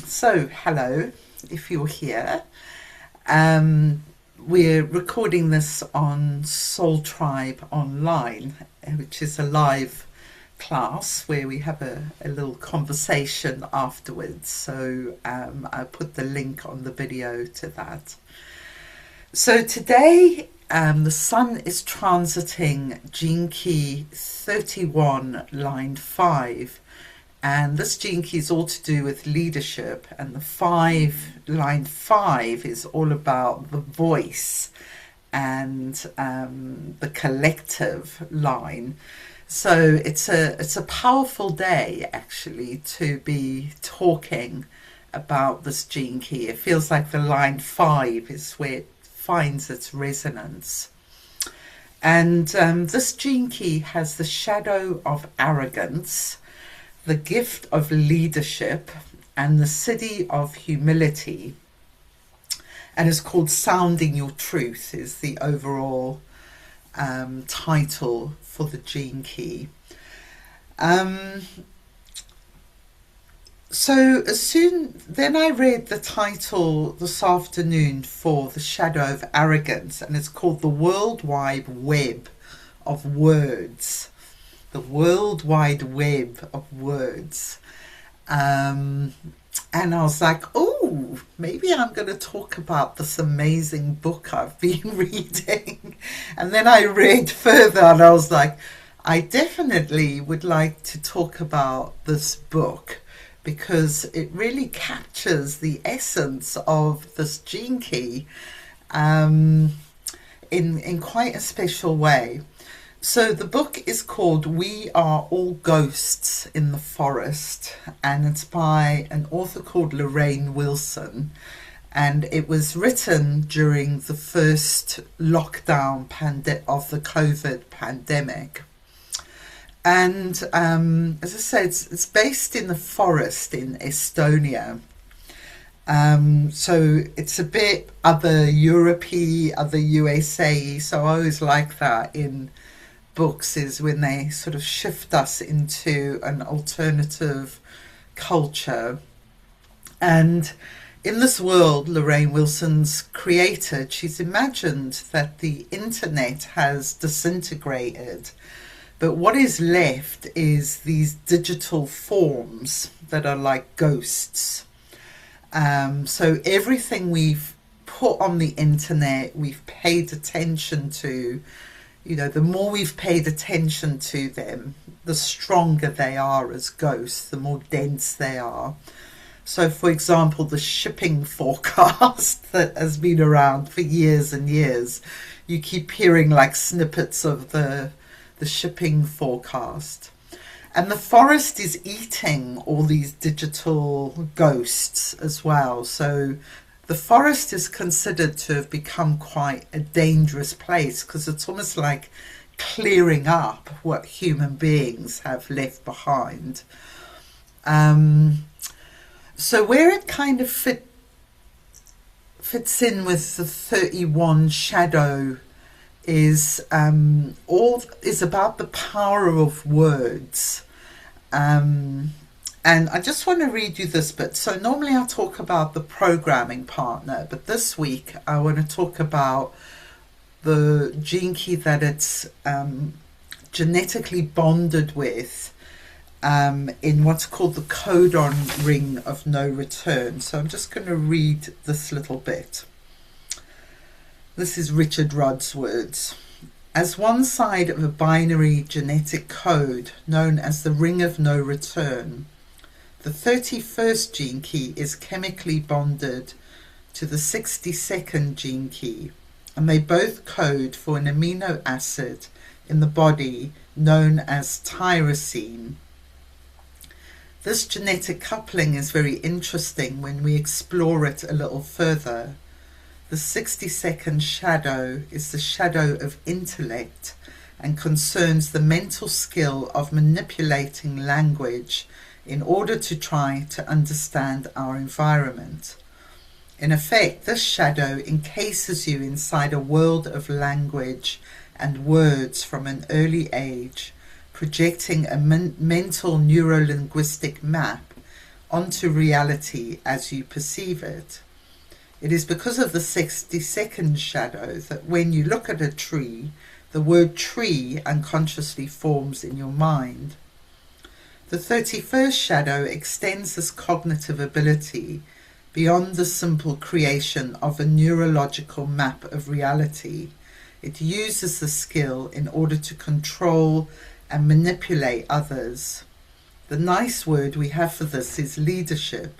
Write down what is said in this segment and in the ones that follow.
So, hello, if you're here. We're recording this on Soul Tribe Online, which is a live class where we have a little conversation afterwards. So I put the link on the video to that. So today the sun is transiting gene key 31, line 5. And this gene key is all to do with leadership, and line 5 is all about the voice and the collective line. So it's a powerful day actually to be talking about this gene key. It feels like the line 5 is where it finds its resonance. And this gene key has the shadow of arrogance, the gift of leadership, and the siddhi of humility, and it's called Sounding Your Truth is the overall title for the gene key. Then I read the title this afternoon for the shadow of arrogance, and it's called The World Wide Web of Words. The World Wide Web of Words. And I was like, oh, maybe I'm going to talk about this amazing book I've been reading. And then I read further and I was like, I definitely would like to talk about this book because it really captures the essence of this gene key in quite a special way. So the book is called We Are All Ghosts in the Forest, and it's by an author called Lorraine Wilson, and it was written during the first lockdown of the COVID pandemic. And as I said, it's based in the forest in Estonia. So it's a bit other Europe-y, other USA, so I always like that in books is when they sort of shift us into an alternative culture. And in this world Lorraine Wilson's created, she's imagined that the internet has disintegrated, but what is left is these digital forms that are like ghosts. So everything we've put on the internet, we've paid attention to, the more we've paid attention to them, the stronger they are as ghosts, the more dense they are. So, for example, the shipping forecast that has been around for years and years, you keep hearing like snippets of the shipping forecast. And the forest is eating all these digital ghosts as well. So the forest is considered to have become quite a dangerous place because it's almost like clearing up what human beings have left behind. So where it kind of fits in with the 31 shadow is about the power of words. And I just want to read you this bit. So normally I talk about the programming partner, but this week I want to talk about the gene key that it's genetically bonded with in what's called the Codon ring of no return. So I'm just going to read this little bit. This is Richard Rudd's words. As one side of a binary genetic code known as the ring of no return, the 31st gene key is chemically bonded to the 62nd gene key, and they both code for an amino acid in the body known as tyrosine. This genetic coupling is very interesting when we explore it a little further. The 62nd shadow is the shadow of intellect and concerns the mental skill of manipulating language in order to try to understand our environment. In effect, this shadow encases you inside a world of language and words from an early age, projecting a mental neuro-linguistic map onto reality as you perceive it. It is because of the 62nd shadow that when you look at a tree, the word tree unconsciously forms in your mind. The 31st shadow extends this cognitive ability beyond the simple creation of a neurological map of reality. It uses the skill in order to control and manipulate others. The nice word we have for this is leadership.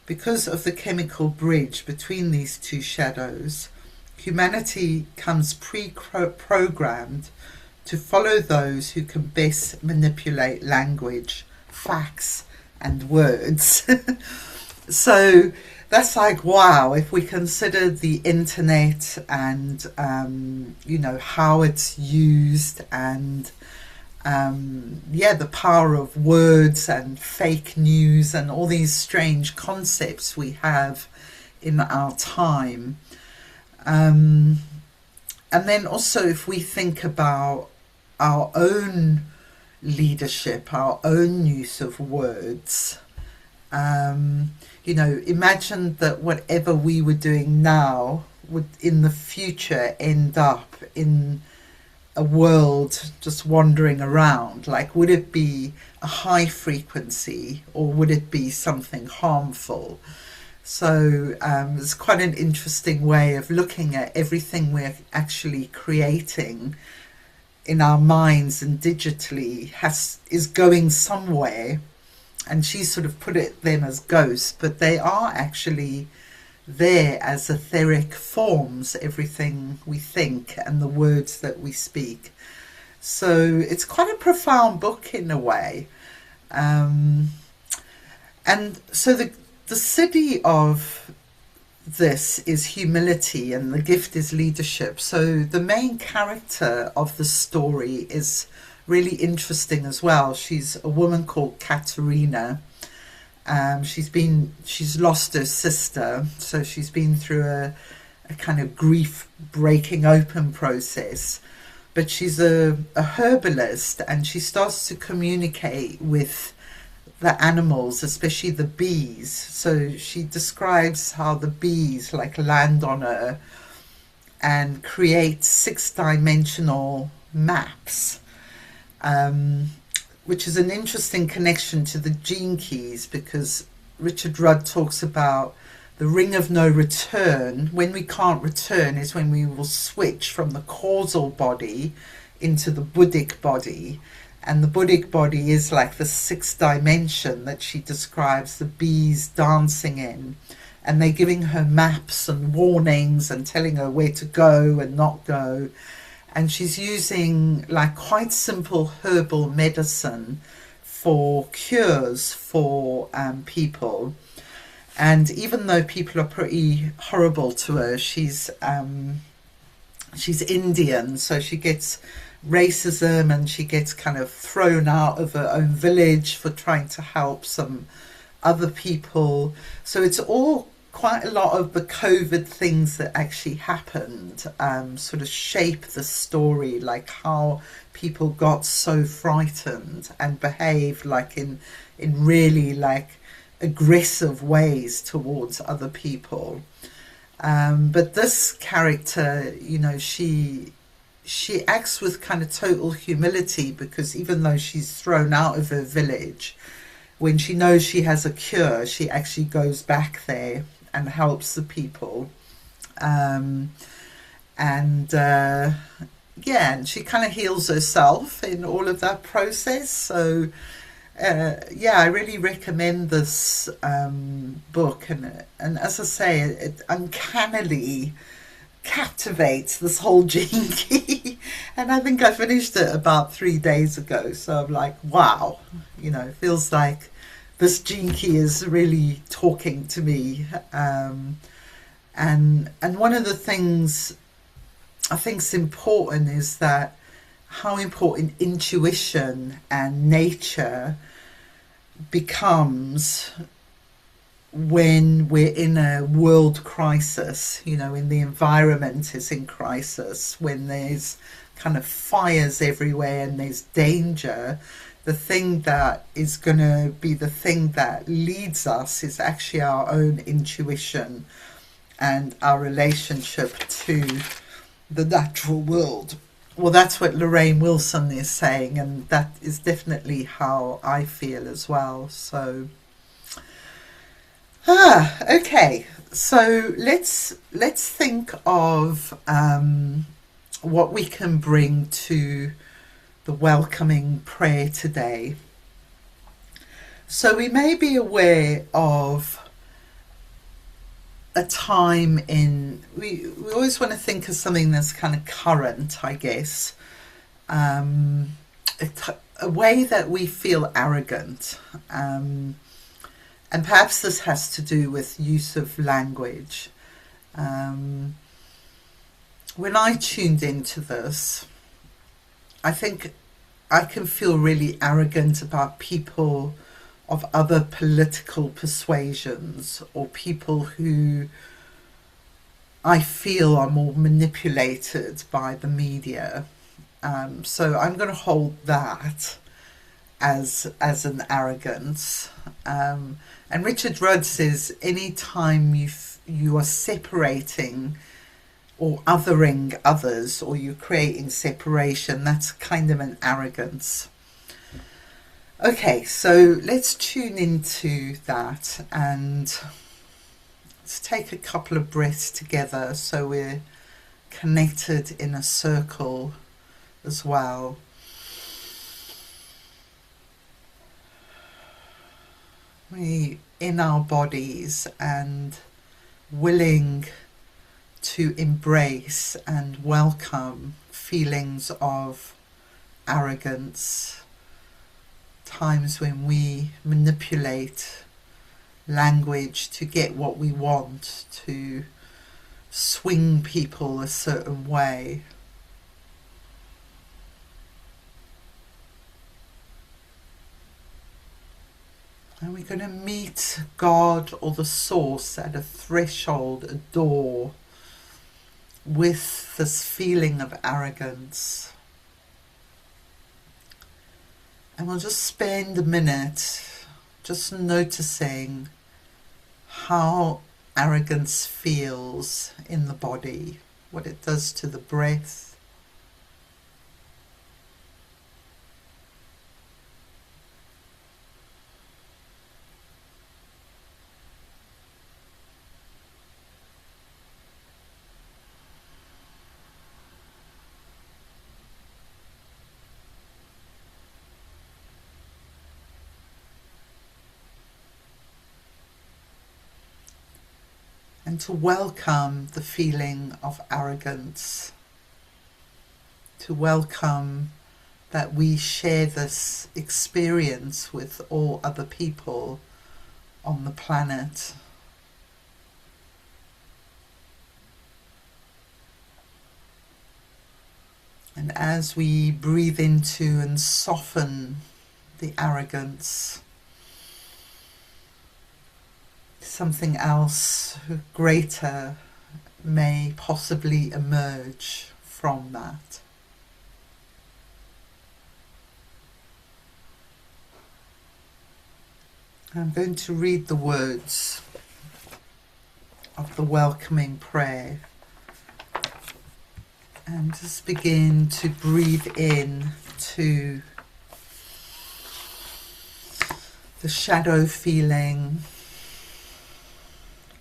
Because of the chemical bridge between these two shadows, humanity comes pre-programmed to follow those who can best manipulate language, facts, and words. So that's like, wow, if we consider the internet and, how it's used and, the power of words and fake news and all these strange concepts we have in our time. And then also if we think about our own leadership, our own use of words, imagine that whatever we were doing now would in the future end up in a world just wandering around. Like, would it be a high frequency or would it be something harmful? So it's quite an interesting way of looking at everything we're actually creating in our minds and digitally is going somewhere. And she sort of put them as ghosts, but they are actually there as etheric forms, everything we think and the words that we speak. So it's quite a profound book in a way. And so the siddhi of this is humility and the gift is leadership. So the main character of the story is really interesting as well. She's a woman called Katerina. She's lost her sister, so she's been through a kind of grief breaking open process. But she's a herbalist, and she starts to communicate with the animals, especially the bees. So she describes how the bees like land on her and create 6-dimensional maps. Which is an interesting connection to the gene keys, because Richard Rudd talks about the ring of no return. When we can't return is when we will switch from the causal body into the buddhic body. And the buddhic body is like the 6th dimension that she describes the bees dancing in. And they're giving her maps and warnings and telling her where to go and not go. And she's using like quite simple herbal medicine for cures for people. And even though people are pretty horrible to her, she's Indian, so she gets racism and she gets kind of thrown out of her own village for trying to help some other people. So it's all quite a lot of the COVID things that actually happened sort of shape the story, like how people got so frightened and behaved like in really like aggressive ways towards other people. But this character, she acts with kind of total humility, because even though she's thrown out of her village, when she knows she has a cure, she actually goes back there and helps the people. And she kind of heals herself in all of that process. So I really recommend this book, and as I say, it uncannily captivates this whole gene key. And I think I finished it about 3 days ago, so I'm like, wow, it feels like this gene key is really talking to me. And one of the things I think is important is that how important intuition and nature becomes when we're in a world crisis, when the environment is in crisis, when there's kind of fires everywhere and there's danger. the thing that is going to be the thing that leads us is actually our own intuition and our relationship to the natural world. Well, that's what Lorraine Wilson is saying, and that is definitely how I feel as well. So, okay. So let's think of what we can bring to the welcoming prayer today. So we may be aware of a time in, we always want to think of something that's kind of current, I guess, a way that we feel arrogant, and perhaps this has to do with use of language. When I tuned into this, I think I can feel really arrogant about people of other political persuasions, or people who I feel are more manipulated by the media. So I'm going to hold that as an arrogance. And Richard Rudd says any time you are separating or othering others, or you're creating separation, that's kind of an arrogance. Okay, so let's tune into that, and let's take a couple of breaths together so we're connected in a circle as well. We in our bodies and willing to embrace and welcome feelings of arrogance, times when we manipulate language to get what we want, to swing people a certain way. And we're going to meet God or the source at a threshold, a door, with this feeling of arrogance. And we'll just spend a minute just noticing how arrogance feels in the body, what it does to the breath. And to welcome the feeling of arrogance, to welcome that we share this experience with all other people on the planet. And as we breathe into and soften the arrogance, something else greater may possibly emerge from that. I'm going to read the words of the welcoming prayer and just begin to breathe in to the shadow feeling,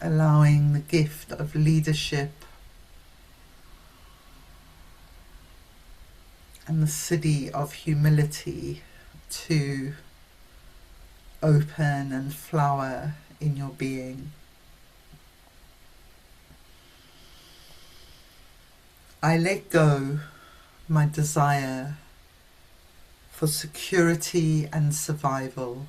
allowing the gift of leadership and the siddhi of humility to open and flower in your being. I let go my desire for security and survival.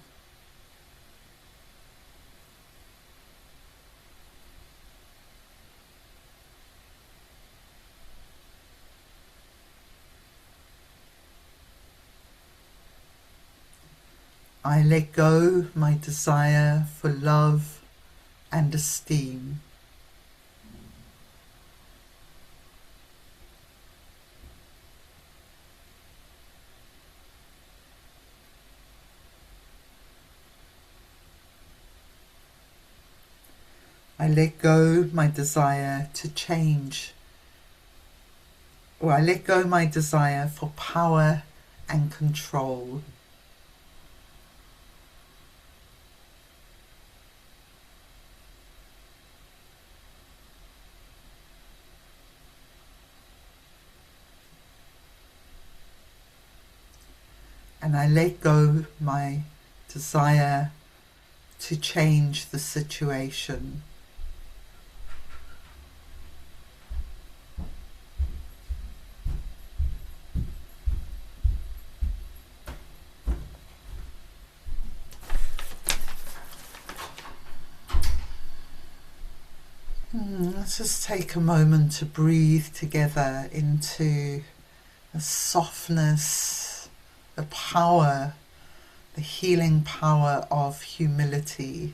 I let go my desire for love and esteem. I let go my desire to change, or I let go my desire for power and control. And I let go my desire to change the situation. Let's just take a moment to breathe together into the softness, the power, the healing power of humility.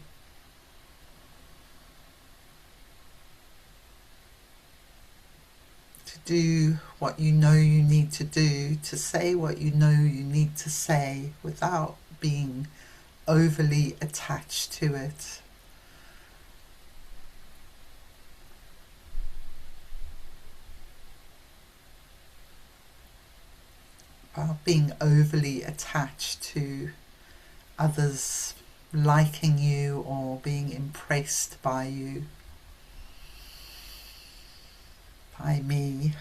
To do what you know you need to do, to say what you know you need to say without being overly attached to it. About being overly attached to others liking you or being impressed by you, by me.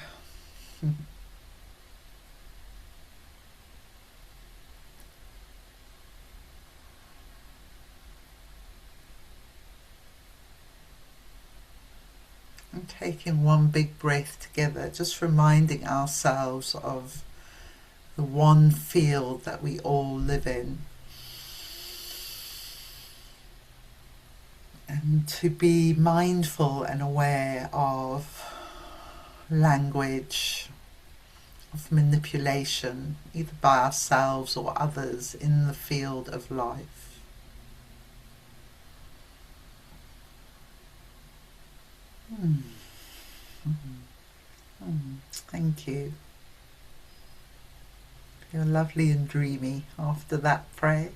And taking one big breath together, just reminding ourselves of the one field that we all live in. And to be mindful and aware of language, of manipulation, either by ourselves or others in the field of life. Thank you. You're lovely and dreamy after that prayer.